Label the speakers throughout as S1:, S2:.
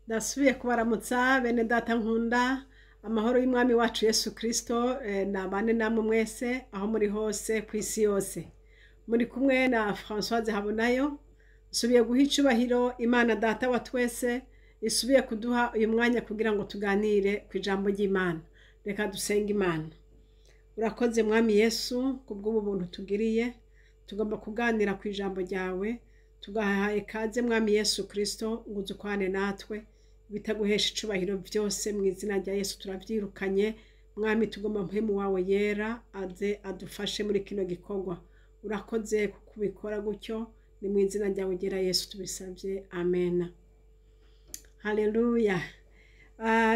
S1: Ndasubiye kubaramutsa bene data nkunda amahoro y'umwami wacu Yesu Kristo nabane namwe mwese aho muri hose ku isi yose. Muri kumwe na Françoise Habonayo, nsubiye guha icubahiro Imana data wa twese isubiye kuduha uyu mwanya kugira ngo tuganire ku ijambo ry'Imana. Reka dusenga Imana. Urakoze mwami Yesu kubw'ubu buntu tugiriye, tugomba kuganira ku ijambo ryawe, tugahaye kaze mwami Yesu Kristo ngo uzukwane natwe, bitaguhesha icubahiro byose mu izina rya Yesu turavyirukanye. Mwami tugomba mpemu wawe yera aze adufashe muri kino gikorwa. Urakoze kubikora gutyo, ni mu izina ryawe ryera Yesu tubisabye, amen. Haleluya.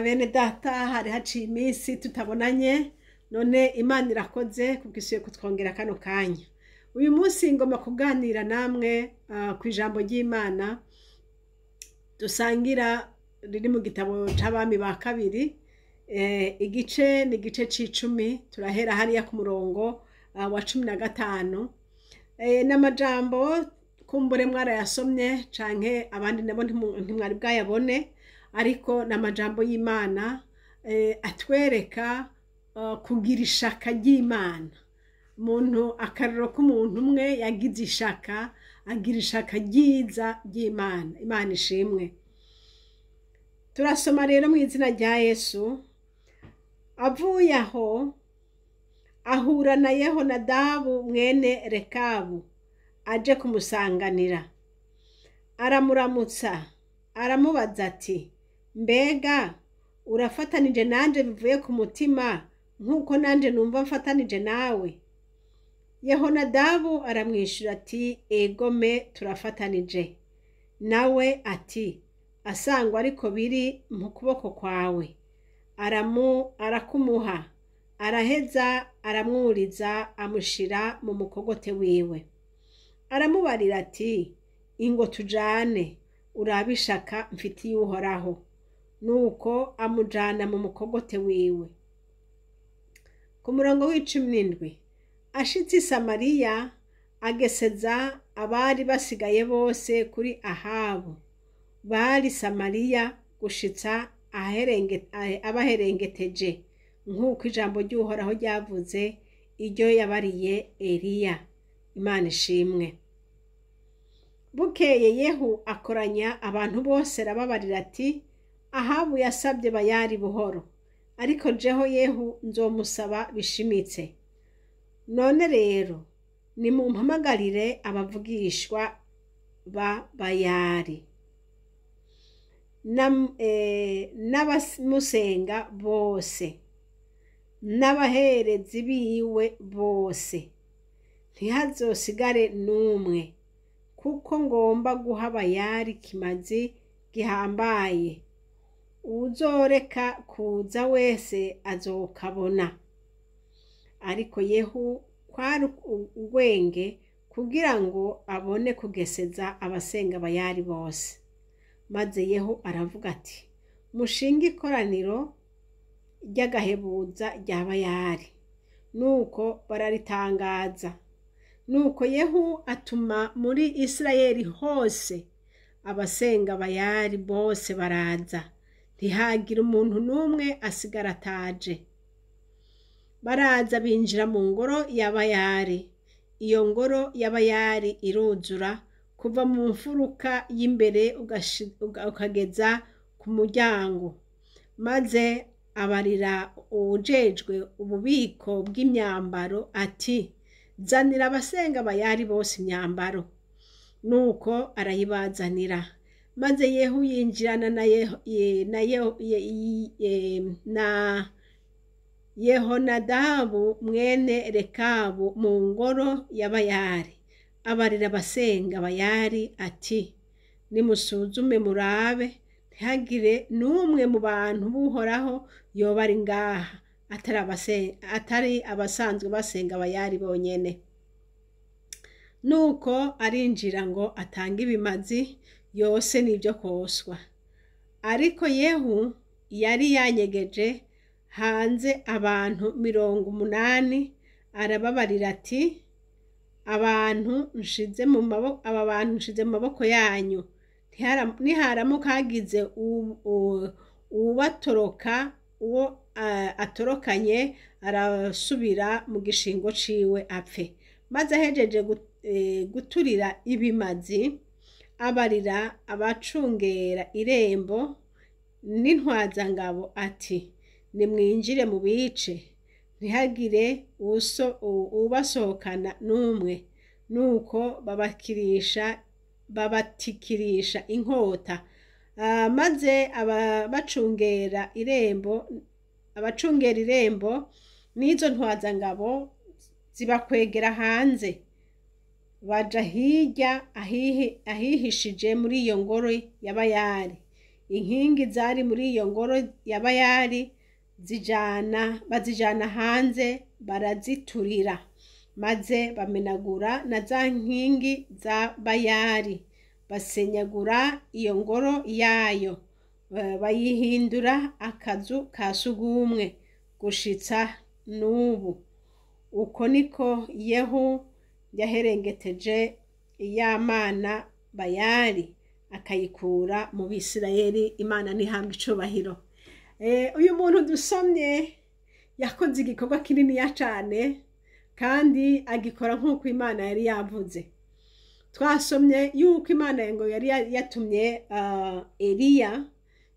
S1: Bene data, hari haciye iminsi tutabonanye, none Imana irakoze kubwisuye kutwongera kano kanya. Uyu munsi ngomba kuganira namwe ku ijambo ry'Imana dusangira riri mu gitabo c'abami ba kabiri, igice ni igice c'icumi, turahera hariya ku murongo wa 15. N'amajambo kumbure mwarayasomye canke abandi nabo ntimwari bwayabone, ariko n'amajambo y'Imana atwereka kugira ishaka ry'Imana. Umuntu akariro k'umuntu umwe yagize ishaka, agira ishaka ryiza ry'Imana. Imana ishimwe. Turasoma rero mu izina rya Yesu. Avuye aho ahura na Yehonadabu mwene Rekabu aje kumusanganira, aramuramutsa aramubaza ati, mbega urafatanije nanje bivuye ku mutima nk'uko nanje numva mfatanije nawe? Yehonadabu aramwishura ati, egome turafatanije. Nawe ati, asangwa ariko biri mu kuboko kwawe. Arakumuha, araheza aramwuriza amushira mu mukogote wiwe. Aramubarira ati, ingo tujane urabishaka mfitiye Uhoraho. Nuko amujana mu mukogote wiwe. Ku murongo w'17, ashitse i Samariya ageseza abari basigaye bose kuri Ahabu. Bari Samariya gushitsa abaherengeteje nk'uko ijambo ry'Uhoraho ryavuze iryo yabariye Eliya. Imana ishimwe. Bukeye Yehu akoranya abantu bose arababarira ati, Ahabu yasabye Bayali buhoro, ariko jeho Yehu nzomusaba bishimitse. None rero nimumpamagarire abavugishwa ba Bayali n'abamusenga bose n'abaherezi biwe bose, ntihazosigare n'umwe, kuko ngomba guha Bayali kimazi gihambaye. Uzoreka kuza wese azokabona. Ariko Yehu kwari ubwenge kugira ngo abone kugeseza abasenga Bayali bose. Maze Yehu aravuga ati, mushinga ikoraniro ry'agahebuza rya Bayali. Nuko bararitangaza. Nuko Yehu atuma muri Isirayeli hose abasenga Bayali bose baraza, ntihagira umuntu n'umwe asigara ataje. Baraza binjira mu ngoro ya Bayali. Iyo ngoro ya Bayali iruzura kuva mu mfuruka y'imbere ukageza ku muryango. Maze abarira uwujejwe ububiko bw'imyambaro ati, zanira abasenga Bayali bose imyambaro. Nuko arayibazanira. Maze Yehu yinjirana na Yehonadabu mwene Rekabu mu ngoro ya Bayali. Abarira abasenga Bayali ati, nimusuzume murabe ntihagire n'umwe mu bantu b'Uhoraho yoba ari ngaha atari abasanzwe basenga Bayali bonyene. Nuko arinjira ngo atange ibimazi yose n'ibyo koswa. Ariko Yehu yari yanyegeje hanze abantu 80. Arababarira ati, aba bantu nshize mu maboko yanyu, niharamuka hagize ubatoroka uwo atorokanye arasubira mu gishingo ciwe apfe. Maze ahejeje guturira ibimazi abarira abacungera irembo n'intwazangabo ati nimwinjire mu bice ntihagire ubasohokana n'umwe. Nuko babatikirisha inkota. Maze abacungera irembo n'izo ntwazangabo zibakwegera hanze baja hirya ahihishije muri iyo ngoro ya Bayali. Inkingi zari muri iyo ngoro ya Bayali bazijana hanze baraziturira, maze bamenagura na za nkingi za Bayali, basenyagura iyo ngoro yayo, bayihindura akazu ka sugumwe gushitsa n'ubu. Uko niko Yehu yaherengeteje ya mana Bayali akayikura mu Bisirayeli. Imana nihabwe icubahiro. Uyu muntu dusomye yakoze igikorwa kinini cyane kandi agikora nk'uko Imana yari yavuze. Twasomye yuko Imana ngo yari yatumye Eliya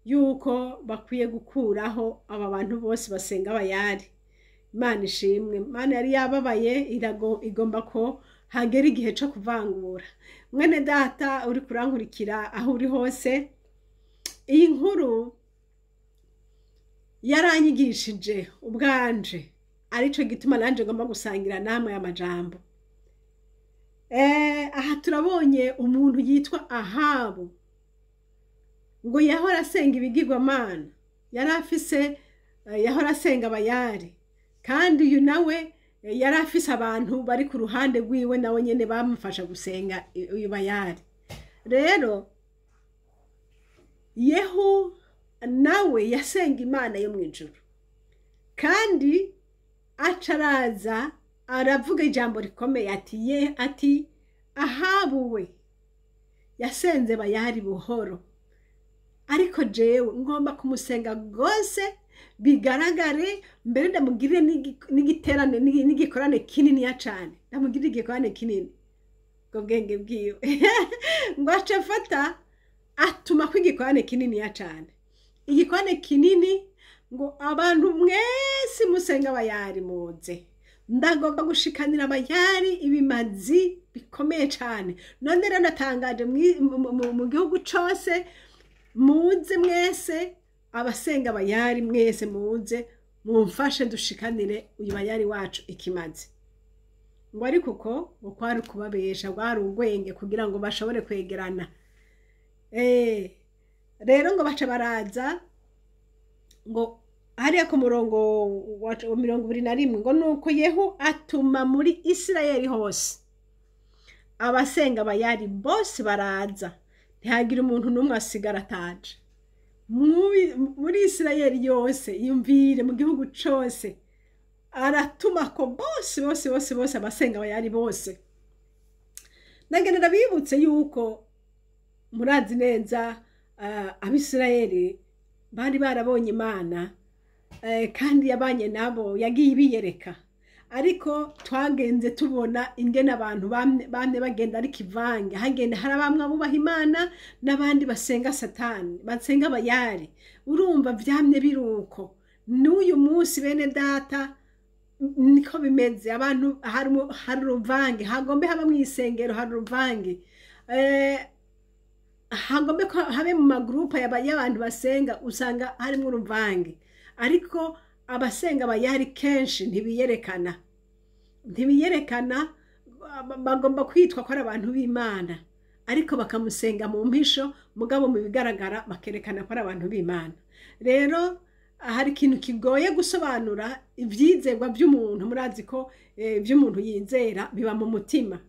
S1: yuko bakwiye gukuraho aba bantu bose basenga Bayali. Imana ishimwe. Imana yari yababaye, igomba ko hagera igihe cyo kuvangura. Mwene data uri kurankurikira aho uri hose, iyi nkuru yaranyigishije ubwanje, arico gituma nanje ngomba gusangira namwe amajambo. Aha turabonye umuntu yitwa Ahabu ngo yahora asenga ibigirwamana, yahora asenga Bayali, kandi uyu nawe yari afise abantu bari ku ruhande rwiwe nawe nyene bamufasha gusenga uyu Bayali. Rero Yehu nawe yasenga Imana yo mwijuru, kandi acaraza aravuga ijambo rikomeye ati Ahabu we yasenze Bayali buhoro, ariko jewe ngomba kumusenga gose bigaragare, mbere ndamugirire n'igiterane n'igikorane kinini cyane, ndamugirire igikorane kinini ngo bwenge bwiwe ngo acafata atuma kw'igikorane kinini cyane. Igikorane kinini ngo abantu mwese musenga Bayali muze, ndagomba gushikanira Bayali ibimazi bikomeye cyane. None rero natangaje mu gihugu cyose muze mwese, abasenga Bayali mwese muze mumfashe dushikanire uyu Bayali wacu ikimazi. Ngo ariko uko kwari kubabesha, bwari ubwenge kugira ngo bashobore kwegerana. Rero ngo baca baraza ngo hariya ku murongo wa 21 ngo nuko Yehu atuma muri Isirayeli hose abasenga Bayali bose baraza, ntihagira umuntu n'umwe asigara ataje. Muri Isirayeli yose, yumvire mu gihugu cyose, aratuma ko bose abasenga Bayali bose. Nagenera bibutse yuko murazi neza Abisirayeli bari barabonye Imana, kandi yabanye nabo, yagiye ibiyereka. Ariko twagenze tubona ingene abantu bamwe bagenda ari kivange, hagenda hari bamwe bubaha Imana n'abandi basenga Satani, basenga Bayali. Urumva vyamye biruko. N'uyu munsi bene data niko bimeze. Abantu hari uruvange, hagombe haba mw'isengero hari uruvange, hagombe habe mu magrupa y'abantu basenga usanga harimo uruvange. Ariko abasenga Bayali kenshi ntibiyerekana, bagomba kwitwa ko ari abantu b'Imana, ariko bakamusenga mu mpisho, mugabo mu bigaragara bakerekana ko ari abantu b'Imana. Rero hari ikintu kigoye gusobanura ivyizerwa by'umuntu. Murazi ko by'umuntu yizera biba mu mutima.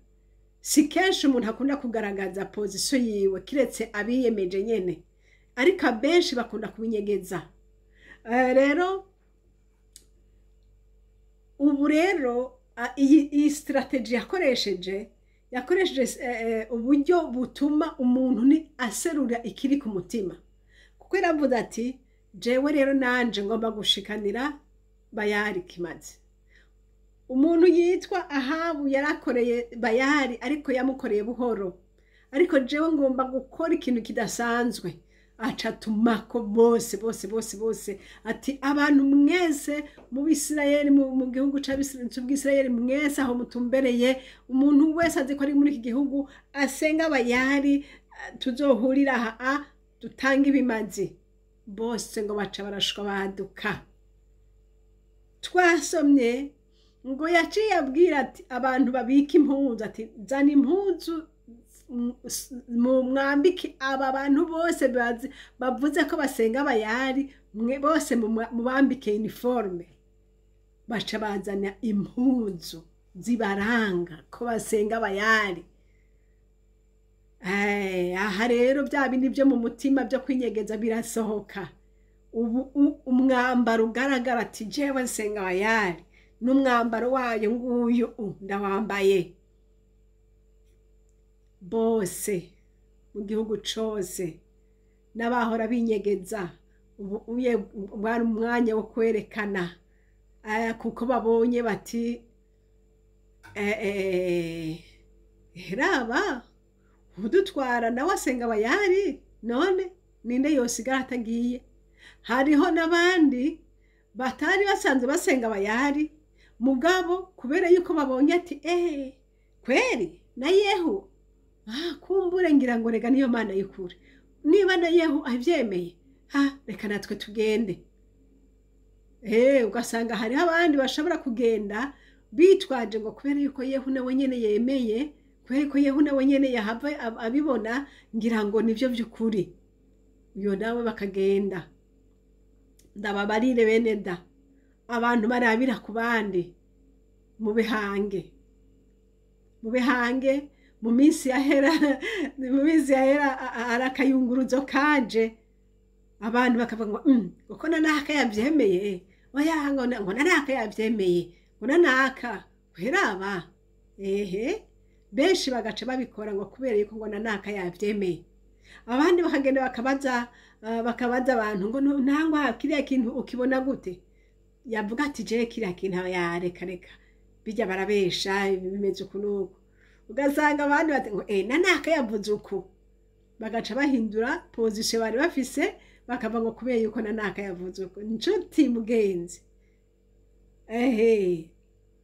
S1: Si kenshi umuntu akunda kugaragaza position yiwe kiretse abiyemeje nyene, ariko abenshi bakunda kubinyegeza. Rero ubu rero iyi strategy yakoresheje uburyo butuma umuntu ni aserura ikiri ku mutima, kuko yaravuze ati jewe rero nanje ngomba gushikanira Bayali Kimazi. Umuntu yitwa Ahabu yarakoreye Bayali ariko yamukoreye buhoro, ariko jewe ngomba gukora ikintu kidasanzwe. Aca tumako bose ati abantu mwese mu Bisirayeli, mu gihugu c'Abisirayeli mwese aho mutumbereye, umuntu wese azi ko ari muri iki gihugu asenga Bayali, tuzohurira aha dutanga ibimazi. Bose ngo baca barashwa baduka. Twasomye ngo yaciye abwira ati abantu babika impuzu, ati zana impuzu mu mwambiki aba bantu bose bavuze ko basenga Bayali, mwe bose mubambike uniforme. Baca bazana impuzu zibaranga ko basenga Bayali. Aha rero bya bindi byo mu mutima byo kwinyegeza birasohoka. Ubu umwambaro ugaragara ati jewe nsenga Bayali, n'umwambaro wayo nguyu ndawambaye. Bose mu gihugu cose n'abahora binyegeza ubu bari umwanya wo kwerekana, kuko babonye bati raba udutwara nawe asenga Bayali, none ninde yosigara atagiye? Hariho n'abandi batari basanzwe basenga Bayali, mugabo kubera yuko babonye ati kweri na Yehu kumbure ngira ngo rega niyo Mana y'ukuri, niba na Yehu avyemeye reka natwe tugende. Ugasanga hariho abandi bashobora kugenda bitwaje ngo kubera yuko Yehu nawe nyene yemeye, kubera ko Yehu nawe nyene yahava abibona, ngira ngo nivyo vy'ukuri. Uyo nawe bakagenda. Ndababarire bene da, abantu barabira ku bandi mubihange mu minsi yahera arakayunguruzo kaje, abantu bakavuga ngo uko nanaka yavyemeye, oya ngo nanaka yavyemeye, ngo nanaka kweraba benshi bagaca babikora ngo kubera yuko ngo nanaka yavyemeye. Abandi bakagenda bakabaza abantu ngo nangwa kiriya kintu ukibona gute? Yavuga ati je kiriya kintu reka bijya barabesha bimeze ukunuko. Ugasanga abandi bati ngo nanaka yavuze uko, bagaca bahindura position bari bafise, bakava ngo kubera yuko nanaka yavuze uko. Nshuti mugenzi,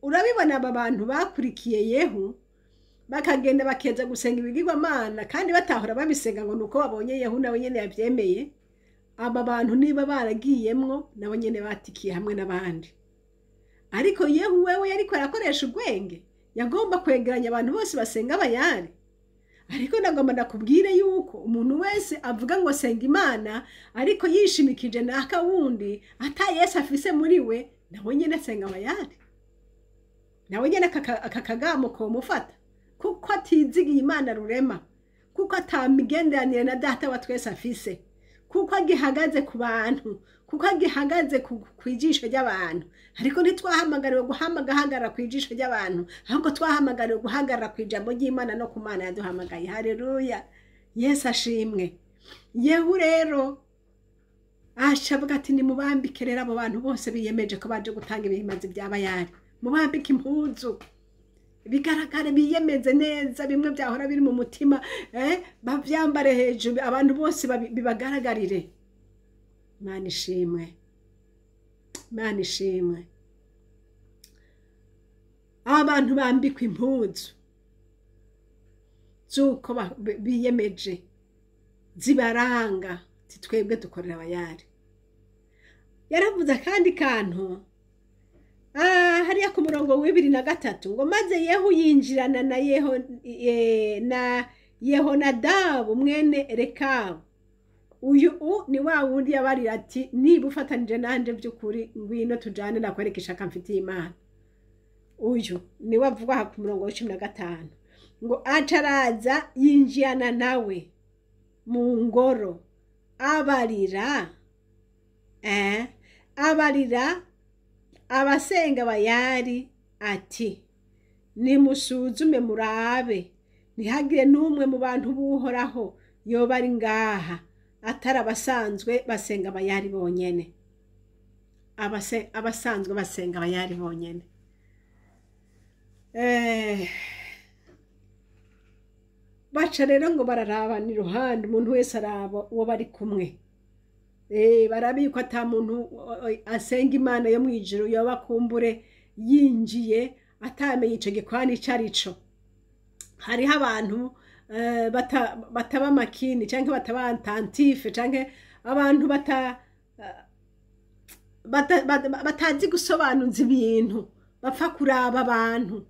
S1: urabibona aba bantu bakurikiye Yehu bakagenda bakeza gusenga ibigirwamana kandi batahora babisenga ngo nuko babonye Yehu nawe nyene yavyemeye. Aba bantu niba baragiyemwo nabo nyene batikiye hamwe n'abandi, ariko Yehu wewe yariko arakoresha ubwenge, yagomba kwegeranya abantu bose basenga Bayali. Ariko ndagomba ndakubwire yuko umuntu wese avuga ngo senga Imana ariko yishimikije naka wundi ata Yesu afise muri we, nawe nyene senga Bayali, nawe nyene akakagamo ko mufata, kuko atizigiye Imana rurema, kuko atamigenderanire na Data wa twese afise, kuko agihagaze ku bantu, kuko agihagaze kwijisho ry'abantu. Ariko ntitwahamagariwe guhamagara kwijisho ry'abantu, ahubwo twahamagariwe guhagarara kwijambo ry'Imana no ku Mana yaduhamagaye. Haleluya, Yesu ashimwe. Yehu rero ashavuga ati nimubambike rero abo bantu bose biyemeje ko baje gutanga ibimazi bya Bayali, mubambike impuzu bigaragare, biyemeze neza, bimwe byahora biri mu mutima bavyambare hejuru, abantu bose bibagaragarire. Mana ishimwe, Mana ishimwe. Abantu bambikwa impuzu zuko biyemeje, zibaranga, titwebwe dukorera Bayali. Yaravuze kandi kantu hariya ku murongo w'23 ngo maze Yehu yinjirana na Yehonadabu mwene Rekabu. Uyu ni wa wundi yabarira ati niba ufatanije nanje by'ukuri ngwino tujane nakwerekesha kamfitiye Imana. Uyu ni wavuga ku murongo wa 15 ngo ataraza yinjirana nawe mu ngoro abarira abasenga Bayali ati nimusuzume murabe ntihagire n'umwe mu bantu b'Uhoraho yoba ari ngaha atari abasanzwe basenga Bayali bonyene, abasanzwe basenga Bayali bonyene. Baca rero ngo bararabana iruhande, umuntu wese araba uwo bari kumwe. Barabiko ata muntu asenga Imana yo mwijuru yoba kumbure yinjiye atamenye ico gikorane ico arico. Hariho abantu bataba makini canke bataba attentif canke abantu batazi gusobanuza ibintu, bapfa kuraba abantu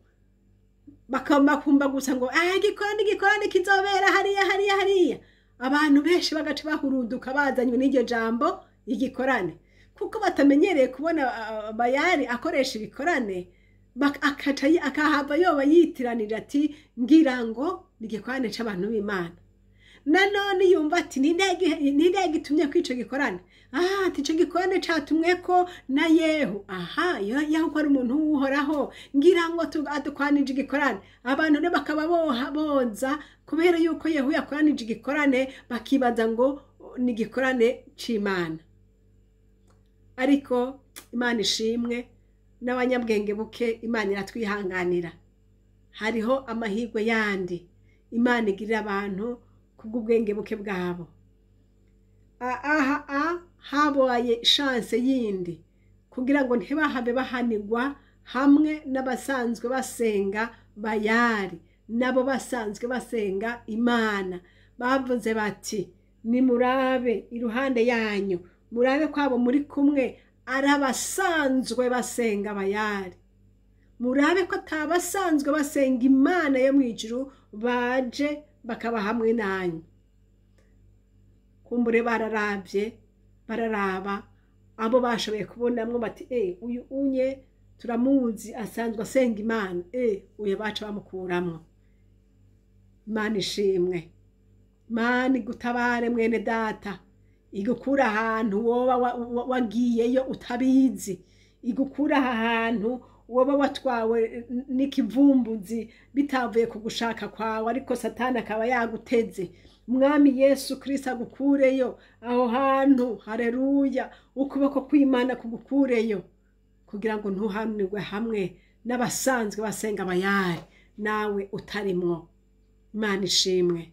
S1: bakumva gusa ngo igikorane kizobera hariya. Abantu benshi bagaca bahuruduka bazanywe n'iryo jambo igikorane, kuko batamenyereye kubona Bayali akoresha ibikorane, akahava yoba yitiranira ati ngira ngo ni igikorane c'abantu b'Imana. Nanone yumva ati ninde yagitumye kw'ico gikorane? Ati ico gikorane catumweko na Yehu. Yehu ko ari umuntu w'Uhoraho, ngira ngo adukwanije igikorane. Abantu ne bakaba boza kubera yuko Yehu yakwanije igikorane, bakibaza ngo ni igikorane c'Imana. Ariko Imana ishimwe, n'abanyabwenge buke Imana iratwihanganira. Hariho amahirwe yandi Imana igirira abantu kubw'ubwenge buke bwabo. Habaye chance yindi kugira ngo ntibahave bahanirwa hamwe n'abasanzwe basenga Bayali, nabo basanzwe basenga Imana. Bavuze bati nimurabe iruhande yanyu, murabe kwabo muri kumwe arabasanzwe basenga Bayali, murabe ko atabasanzwe basenga Imana yo mwijuru baje bakaba hamwe nanyu. Kumbure bararaba abo bashoboye kubonamwo bati uyu unye turamuzi asanzwe asenga Imana, uyu baca bamukuramwo. Imana ishimwe. Imana igutabare mwene data, igukura ahantu woba wagiyeyo utabizi, igukura ahantu woba watwawe n'ikivumbuzi bitavuye ku gushaka kwawe, ariko Satani akaba yaguteze. Mwami Yesu Kristo agukureyo aho hantu. Haleluya. Ukuboko kw'Imana kugukureyo kugira ngo ntuhanirwe hamwe n'abasanzwe basenga Bayali nawe utarimwo. Imana ishimwe.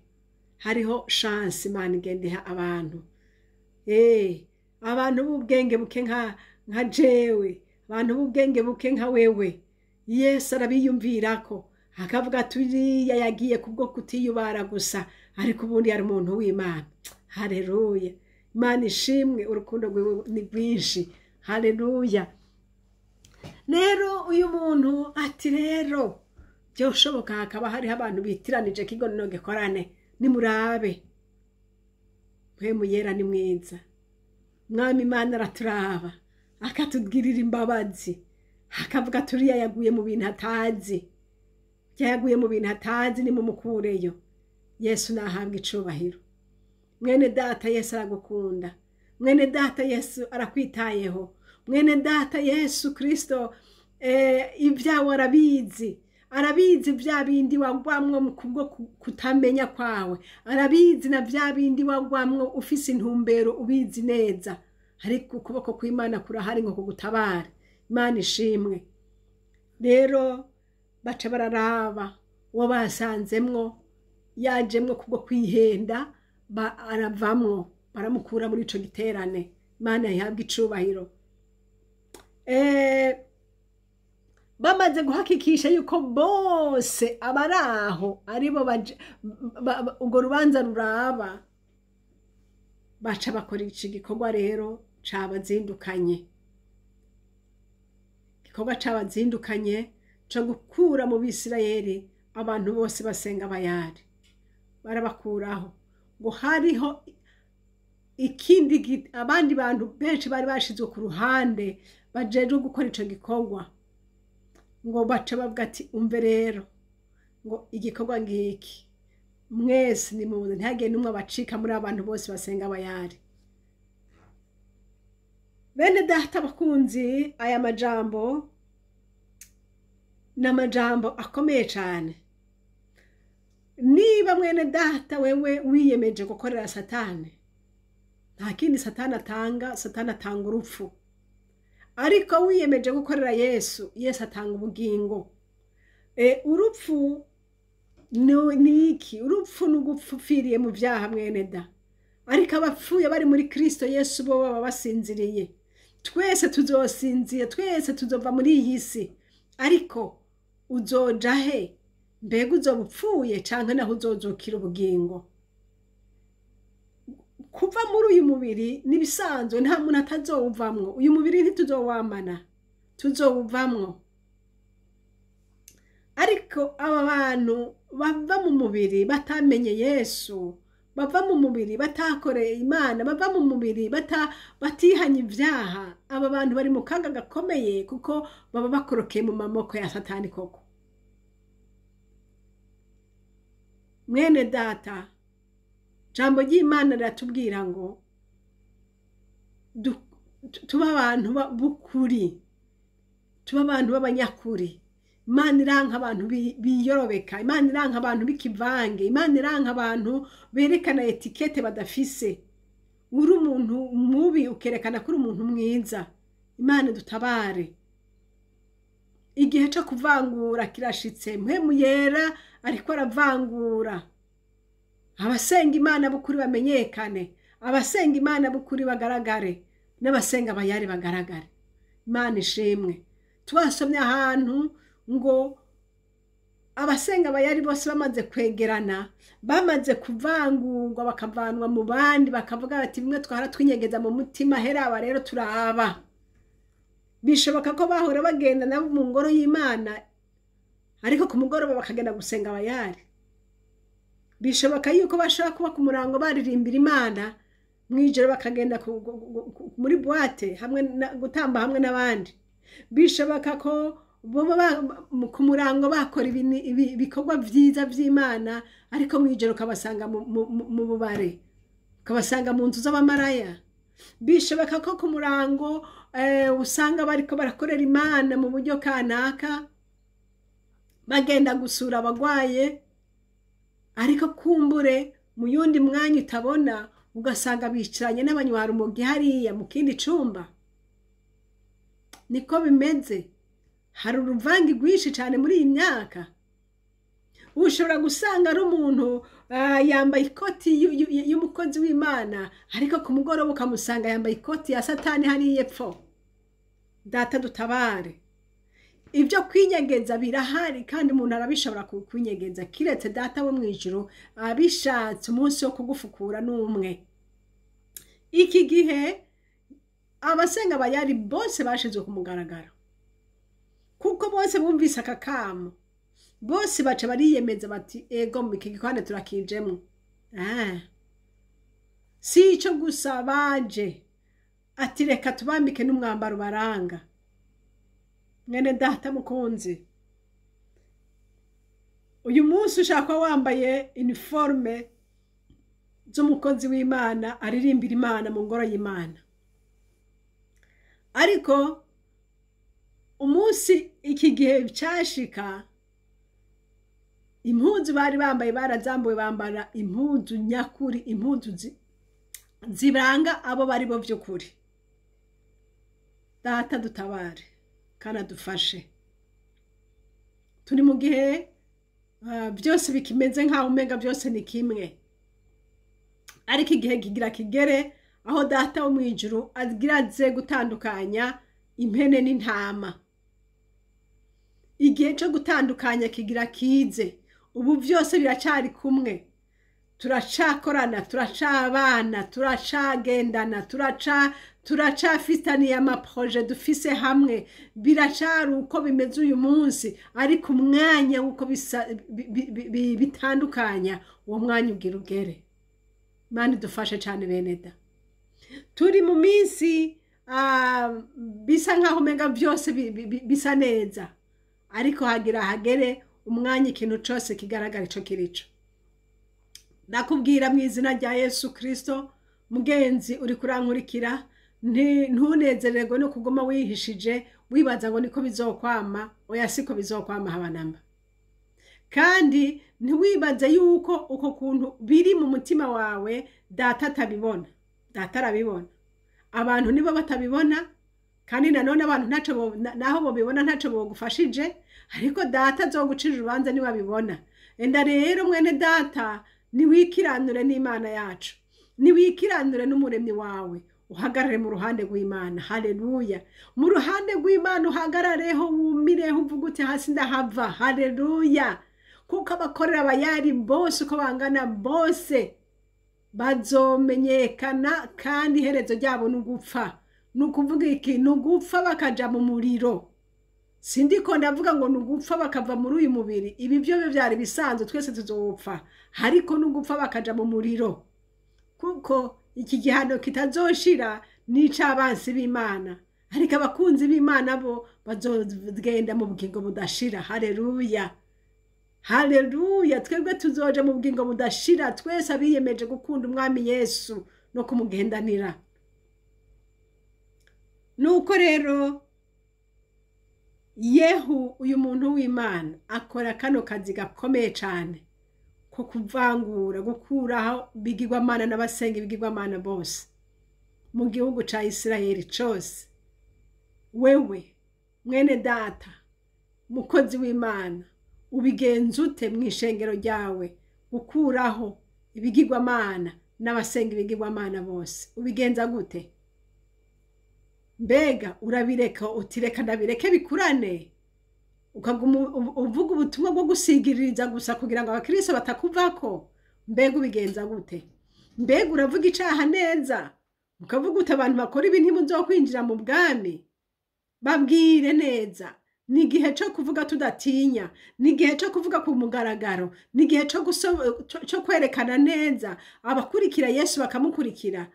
S1: Hariho chance Imana igenda iha abantu. Abantu b'ubwenge buke nka jewe, abantu b'ubwenge buke nka wewe, Yesu arabiyumvirako akavuga turiya yagiye kubwo kutiyubara gusa, ariko ubundi yari umuntu w'Imana. Haleluya. Imana ishimwe, urukundo rwiwe ni rwinshi. Haleluya. Rero uyu muntu ati rero byoshoboka hakaba hariho abantu bitiranije kigonero gikorane, nimurabe mpemu yera ni mwiza. Mwami Imana araturaba akatubwirira imbabazi, akavuga turiya yaguye mu bintu atazi. Yaguye mu bintu atazi, ni mumukureyo. Yesu nahabwa icubahiro. Mwene data Yesu aragukunda. Mwene data Yesu arakwitayeho. Mwene data Yesu Kristo ibyawe arabizi. Arabizi bya bindi wagwamwo kubwo kutamenya kwawe. Arabizi na bya bindi wagwamwo ufise intumbero ubizi neza. Ariko ukuboko kw'Imana kurahari ngo kugutabare. Imana ishimwe. Rero baca bararaba uwo basanzemwo yajemwo kubwo kwihenda, aravamwo baramukura muri ico giterane. Imana ihabwa icubahiro. Bamaze guhakikisha yuko bose abaraho aribo ubwo rubanza ruraba, baca bakora iki gikorwa rero cabazindukanye. Igikorwa cabazindukanye co gukura mu Bisirayeli abantu bose basenga Bayali. Barabakuraho ngo hariho ikindi abandi bantu benshi bari bashizwe ku ruhande bajeje gukora ico gikorwa. Ngo baca bavuga ati umve rero ngo igikorwa ngiki mwese ni muze ntihagire n'umwe abacika muri abantu bose basenga Bayali. Bene data bakunzi, aya majambo n'amajambo akomeye cyane. niba mwene data wewe wiyemeje gukorera satani, nta kindi satani atanga urupfu. Ariko wiyemeje gukorera Yesu, Yesu atanga ubugingo. Urupfu ni iki? Urupfu ni ugupfiriye mu byaha mwene da. Ariko abapfuye bari muri Kristo Yesu bo baba basinziriye. Twese tuzosinzira, twese tuzova muri iyi si. Ariko uzoja he? Mbega uzoba upfuye canke naho uzozukira ubugingo? Kuva muri uyu mubiri nibisanzwe, nta muntu atazowuvamwo. Uyu mubiri ntituzowamana, tuzowuvamwo. Ariko aba bantu bava mu mubiri batamenye Yesu, bava mu mubiri batakoreye Imana, bava mu mubiri batihanye ibyaha, aba bantu bari mu kaga gakomeye kuko baba bakorokeye mu mamoko ya satani koko. Mwene data, jambo ry'Imana riratubwira ngo tuba abantu b'ukuri, tuba abantu b'abanyakuri. Imana iranka abantu biyorobeka, Imana iranka abantu b'ikivange, Imana iranka abantu berekana etikete badafise. Uri umuntu mubi ukerekana ko uri umuntu mwiza. Imana dutabare. Igihe cyo kuvangura kirashitse, mpemu yera ariko aravangura. Abasenga Imana b'ukuri bamenyekane, abasenga Imana b'ukuri bagaragare, n'abasenga abayari bagaragare. Imana ishimwe. Twasomye ahantu ngo abasenga abayari bose bamaze kwegerana, bamaze kuvangurwa bakavanwa mu bandi, bakavuga bati bimwe twara twinyegeza mu mutima, heraba rero turaba. Bishoboka ko bahora bagenda nabo mu ngoro y'Imana, ariko ku mugoroba bakagenda gusenga abayari. Bishoboka yuko bashaka kuba ku murango baririmbira Imana, mwijoro bakagenda muri boîte hamwe gutamba hamwe n'abandi. Bishoboka ko ku murango bakora ibikorwa byiza by'Imana, ariko mwijoro kabasanga mu bubare, kabasanga mu nzu z'abamaraya. Bishoboka ko ku murango usanga bariko barakorera Imana mu buryo kanaka, bagenda gusura abagwaye, ariko kumbure mu yundi mwanya utabona ugasanga bicaranye n'abanywara umugi hariya mu kindi cumba. Niko bimeze. Hari uruvangi rwinshi cyane muri iyi myaka. Ushobora gusanga ari umuntu yambaye ikoti y'umukozi w'Imana, ariko ku mugoroba ukamusanga yambaye ikoti ya satani hariya epfo. Data dutabare. Ibyo kwinyegeza birahari kandi umuntu arabishobora kwinyegeza, kiretse data wo mwijuru abishatse umunsi wo kugufukura n'umwe. Iki gihe abasenga abayari bose bashizwe ku mugaragaro, kuko bose bumvise akakamo, bose baca bariyemeza bati ego mu iki gikorane turakijemo. Si icyo gusa baje ati reka tubambike n'umwambaro baranga. Mwene data mukunzi, uyu munsi ushaka wambaye uniforme z'umukozi w'Imana aririmbira Imana mu ngoro y'Imana, ariko umunsi iki gihe cyashika, impuzu bari bambaye barazambuwe, bambara impuzu nyakuri, impuzu zibanga abo bari bo by'ukuri. Data dutabare kana dufashe. Turi mu gihe byose bikimeze nkaho umenga byose ni kimwe, ariko igihe kigira kigere aho data wo mwijuru agiraze gutandukanya impene n'intama. Igihe cyo gutandukanya kigira kize. Ubu byose biracari kumwe, turacakorana, turacabana, turacagendana, turacafitaniye amaproje dufise hamwe. Biracari uko bimeze uyu munsi, ariko umwanya uko bitandukanya, uwo mwanya ugira ugere. Mani dufashe cyane beneda. Turi mu minsi bisa nkaho umenga byose bisa neza, ariko hagira hagere umwanya ikintu cyose kigaragara ico kirico. Ndakubwira mu izina rya Yesu Kristo, mugenzi uri kurankurikira, ntunezererwe no kugoma wihishije wibaza ngo niko bizokwama. Oya, siko bizokwama habanamba. kandi ntiwibaze yuko uko kuntu biri mu mutima wawe data atabibona. Data arabibona. Abantu nibo batabibona, kandi nanone abantu naho bobibona ntaco bogufashije, ariko data azogucira urubanza niwe abibona. Enda rero mwene data, niwikiranure n'Imana yacu, niwikiranure n'umuremyi wawe, uhagarare mu ruhande rw'Imana. Haleluya! Mu ruhande rw'Imana uhagarareho, wumireho, uvuga uti hasi ndahava. Haleluya! Kuko abakorera Bayali bose uko bangana bose bazomenyekana, kandi iherezo ryabo n'ugupfa. Nukuvuga iki? Nugupfa bakaja mu muriro. Sindiko ndavuga ngo nugupfa bakava muri uyu mubiri, ibi byo byari bisanzwe, twese tuzopfa, ariko nugupfa bakaja mu muriro, kuko iki gihano kitazoshira n'ic'abansi b'Imana, ariko abakunzi b'Imana bo bazogenda mu bugingo budashira. Haleluya! Haleluya! Twebwe tuzoja mu bugingo budashira, twese abiyemeje gukunda umwami Yesu no kumugendanira. Nuko rero Yehu, uyu muntu w'Imana, akora kano kazi gakomeye cyane ko kuvangura, gukuraho bigirwamana n'abasenga ibigirwamana bose mu gihugu ca Isirayeli cose. Wewe mwene data, mukozi w'Imana, ubigenza ute mw'ishengero ryawe gukuraho ibigirwamana n'abasenga ibigirwamana bose? Ubigenza gute? Mbega urabireka utireka ndabireke bikurane, ukaguma uvuga ubutumwa bwo gusigiririza gusa kugira ngo abakristo batakuvako? Mbega ubigenza gute? Mbega uravuga icaha neza, ukavuga uti abantu bakora ibi ntimuzokwinjira mu bwami? Babwire neza. Ni igihe cyo kuvuga tudatinya, ni igihe cyo kuvuga ku mugaragaro, ni igihe cyo kwerekana neza. Abakurikira Yesu bakamukurikira,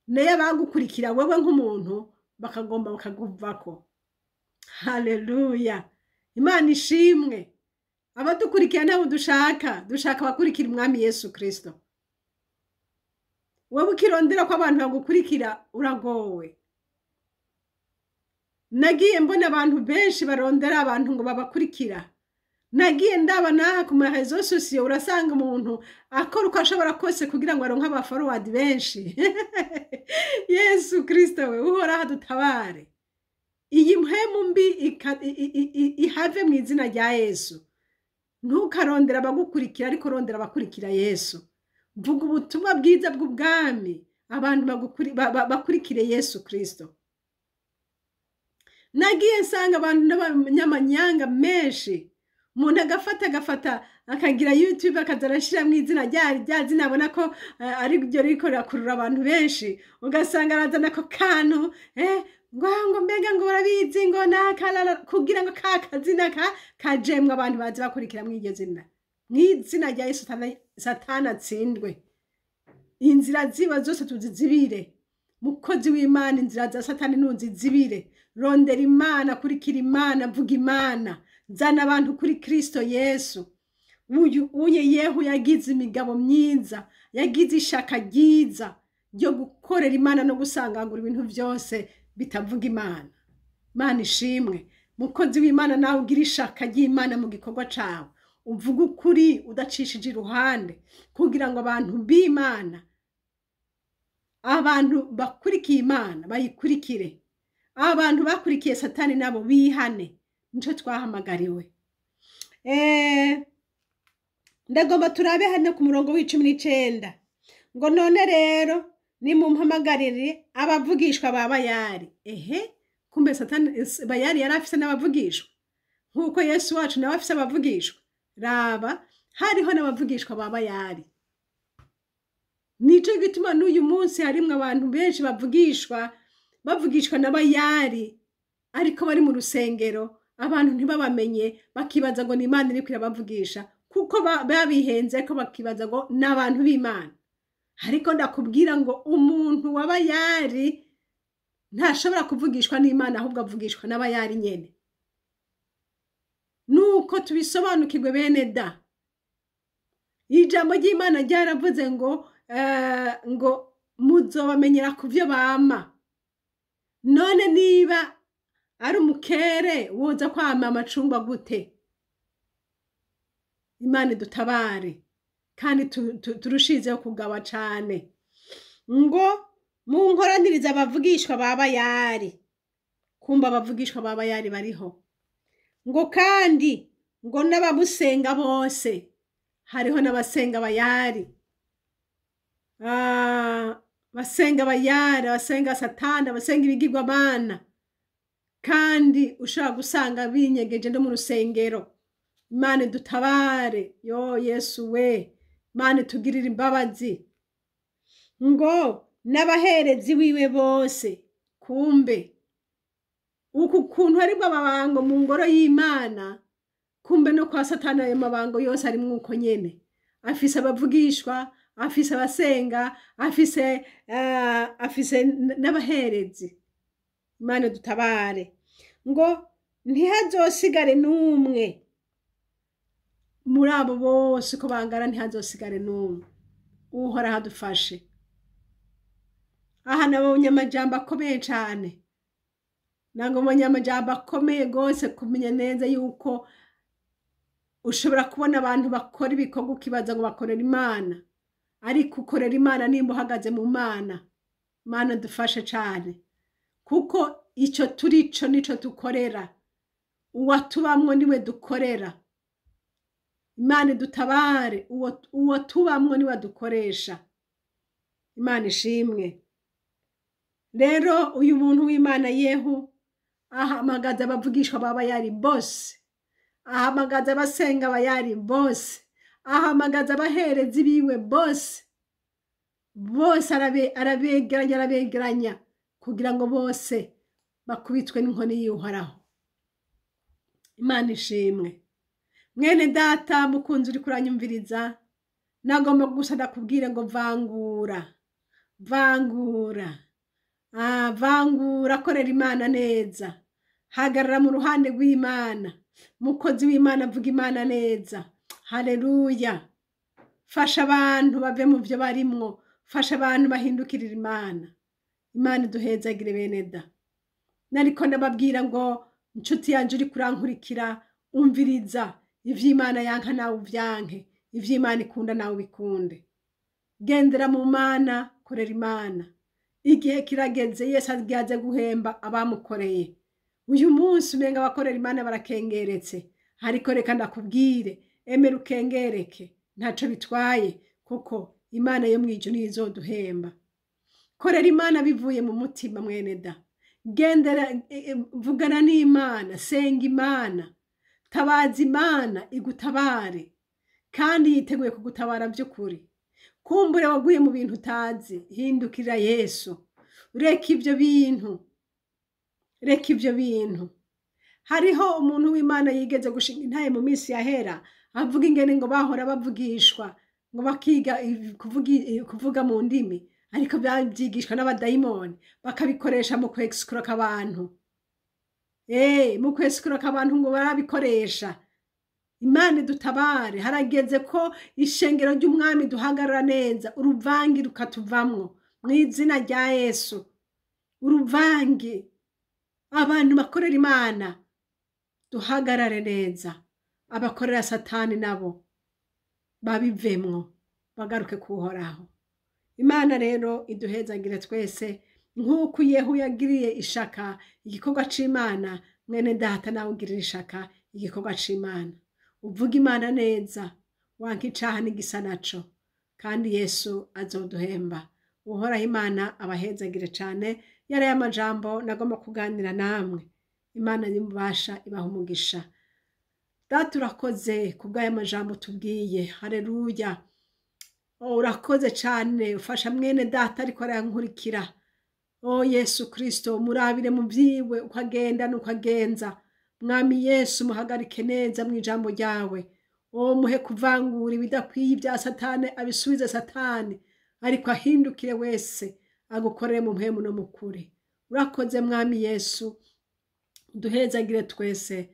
S1: naye abagukurikira wewe nk'umuntu bakagomba bakaguvako. Haleluya! Imana ishimwe. Abadukurikira nabo dushaka abakurikira umwami Yesu Kristo. Wewe ukirondera ko abantu bagukurikira uragowe. Nagiye mbona abantu benshi barondera abantu ngo babakurikira. Nagiye ndaba naha ku marezo sosiyo, urasanga umuntu akora uko ashobora kose kugira ngo aronke abaforward benshi. Yesu Kristo we, uhoraho dutabare. Iyi mpemu mbi ihave mu izina rya Yesu. Ntukarondera abagukurikira, ariko rondera abakurikira Yesu. Vuga ubutumwa bwiza bw'ubwami, abantu bakurikire Yesu Kristo. Nagiye nsanga abantu n'abanyamanyanga menshi, umuntu agafata akagira YouTube akazarashira mu izina rya zina, abona ko ari ryo riko rakurura abantu benshi, ugasanga arazana ko kantu ngo mbega ngo barabizi ngo nakalala kugira ngo kakazina kajemwe abantu bazi bakurikira mu iryo zina. Mu izina rya Yesu Satana atsindwe. Inzira ziba zose tuzizibire. Mukozi w'Imana, inzira za Satani nuzizibire. Rondera Imana, kurikira Imana, vuga Imana. Zana abantu kuri Kristo Yesu. Uye Yehu yagize imigabo myiza, yagize ishaka ryiza ryo gukorera Imana no gusangangura ibintu byose bitavuga Imana. Imana ishimwe. Mukozi w'Imana, nawe ugira ishaka ry'Imana mu gikorwa cawe. Uvuga ukuri udacishije iruhande, kugira ngo abantu b'Imana, abantu bakurikiye Imana bayikurikire. Abantu bakurikiye Satani nabo bihane. Nico twahamagariwe. Ndagomba turabe hano ku murongo w'19 ngo none rero nimumpamagarire abavugishwa ba Bayali. Kumbe Satani Bayali yari afise n'abavugishwa nkuko Yesu wacu nawe afise abavugishwa. Raba, hariho n'abavugishwa ba Bayali. Nico gituma n'uyu munsi harimwe abantu benshi bavugishwa na Bayali, ariko bari mu rusengero abantu ntibabamenye, bakibaza ngo ni Imana iri kwirabavugisha, kuko babihenze ko bakibaza ngo n'abantu b'Imana. Ariko ndakubwira ngo umuntu wa Bayali ntashobora kuvugishwa n'Imana, ahubwo avugishwa na Bayali nyene. Nuko tubisobanukirwe bene da. Ijambo ry'Imana ryaravuze ngo muzobamenyera ku byo bama. None niba ari umukere woza kwama amacungwa gute? Imana idutabare kandi turushizeho kugaba cane. Ngo munkoranirize abavugishwa ba Bayali. Kumba abavugishwa ba Bayali bariho. Ngo kandi ngo n'abamusenga bose, hariho n'abasenga Bayali. Basenga Bayali, basenga Satani, basenga ibigirwamana. Kandi ushobora gusanga binyegeje no mu rusengero. Imana idutabare, yo Yesu we, Imana itugirire imbabazi. Ngo n'abaherezi wiwe bose, kumbe uku kuntu haribwo amabango mu ngoro y'Imana, kumbe no kwa Satani ayo mabango yose ari mwuko nyene. Afise abavugishwa, afise abasenga, afise n'abaherezi. Imana dutabare. Ngo ntihazosigare n'umwe muri abo bose ko bangara, ntihazosigare n'umwe. Uhora hadufashe. Aha nabonye amajambo akomeye cane. Nangomanye amajambo akomeye gose kumenya neza yuko ushobora kubona abantu bakora ibikorwa ukibaza ngo bakorera Imana, ariko ukorera Imana nimba uhagaze mu Mana. Mana dufashe cane, kuko ico turico nico dukorera. Uwatubamwo niwe dukorera. Imana idutabare, uwo tubamwo niwe dukoresha. Imana ishimwe. Rero uyu muntu w'Imana Yehu ahamagaza abavugishwa ba Bayali bose, ahamagaza abasenga Bayali bose, ahamagaza abaherezi biwe bose. Bose arabegeranya kugira ngo bose bakubitwe n'inkoni y'Uhoraho. Imana ishimwe. Mwene data mukunzi uri kuranyumviriza, nagomba gusa ndakubwire ngo vangura. Vangura, korera Imana neza. Hagarara mu ruhande rw'Imana. Mukozi w'Imana vuga Imana neza. Haleluya. Fasha abantu bave mu byo barimwo. Fasha abantu bahindukirira Imana. Imana iduhezagire bene da. Nariko ndababwira ngo inshuti yanje uri kurankurikira, umviriza ivy'Imana yanka nawe uvyanke, ivy'Imana ikunda nawe bikunde. Gendera mu Mana, korera Imana. Igihe kirageze, Yesu agiye guhemba abamukoreye. Uyu munsi umenga abakorera Imana barakengeretse, ariko reka ndakubwire, emera ukengereke, ntaco bitwaye, kuko Imana yo mwijuru izoduhemba. Korera Imana bivuye mu mutima mwene da. Gendera, vugana n'Imana, senga Imana, tabaza Imana igutabare, kandi yiteguye kugutabara by'ukuri. Kumbure waguye mu bintu utazi, hindukira Yesu. Reka ibyo bintu. Hariho umuntu w'Imana yigeze gushinga intaye mu minsi yahera, avuga ingene ngo bahora bavugishwa, ngo bakiga kuvuga mu ndimi, ariko babyigishwa n'abadayimoni, bakabikoresha mu kwexcroak abantu. Mu kwexcroak abantu ngo barabikoresha. Imana idutabare. Harageze ko ishengero ry'umwami duhagarara neza, uruvangi rukatuvamwo mu izina rya Yesu. Uruvangi, abantu bakorera Imana duhagarare neza, abakorera Satani nabo babivemwo, bagaruke kuhoraho. Imana rero iduhezagire twese, nk'uko Yehu yagiriye ishaka igikorwa c'Imana, mwene data nawe ugirira ishaka igikorwa c'Imana. Uvuga Imana neza, wanka icaha n'igisa naco, kandi Yesu azoduhemba. Uhoraho Imana abahezagire cane. Yari amajambo nagomba kuganira namwe. Imana y'ububasha ibaha umugisha. Data urakoze kubw'aya majambo tubwiye. Haleluya. Urakoze cane, ufasha mwene data ariko arankurikira. Yesu Kristo, murabire mu vyiwe ukagenda n'ukagenza. Mwami Yesu, muhagarike neza mu ijambo ryawe. Muhe kuvangura ibidakwiye ibya Satani, abisubize Satani, ariko ahindukire wese agukorere mu mpemu no mukuri. Urakoze mwami Yesu, duhezagire twese.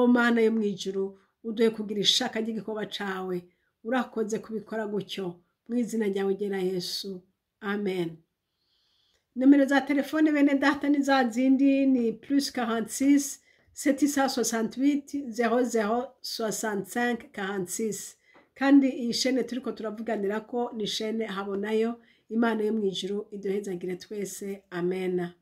S1: Mana yo mwijuru, uduhe kugira ishaka ry'igikorwa cawe. Urakoze kubikora gutyo mu izina ryawe ryera Yesu. Amen. Numero za telefone bene data ni za zindi, ni +46 768 0065 46. kandi iyi shene turiko turavuganira ko ni shene Habonayo. Imana yo mu ijuru iduhezagire twese, amena.